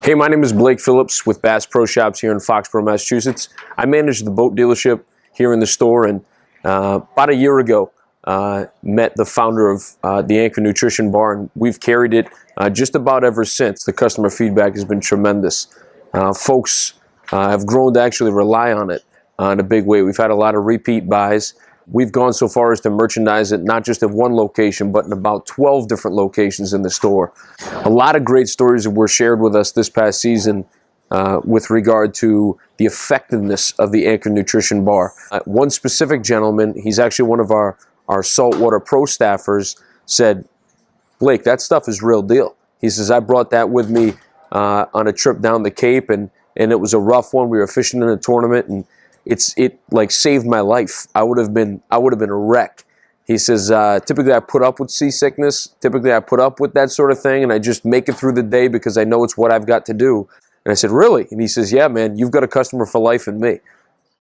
Hey, my name is Blake Phillips with Bass Pro Shops here in Foxborough, Massachusetts. I manage the boat dealership here in the store, and about a year ago, met the founder of the Anchor Nutrition Bar, and we've carried it just about ever since. The customer feedback has been tremendous. Folks have grown to actually rely on it in a big way. We've had a lot of repeat buys. We've gone so far as to merchandise it not just at one location, but in about 12 different locations in the store. A lot of great stories were shared with us this past season with regard to the effectiveness of the Anchor Nutrition Bar. One specific gentleman, he's actually one of our Saltwater Pro staffers, said, "Blake, that stuff is real deal." He says, "I brought that with me on a trip down the Cape, and it was a rough one. We were fishing in a tournament, and it like saved my life. I would have been a wreck." He says, "Typically I put up with seasickness. Typically I put up with that sort of thing, and I just make it through the day because I know it's what I've got to do." And I said, "Really?" And he says, "Yeah, man, you've got a customer for life in me."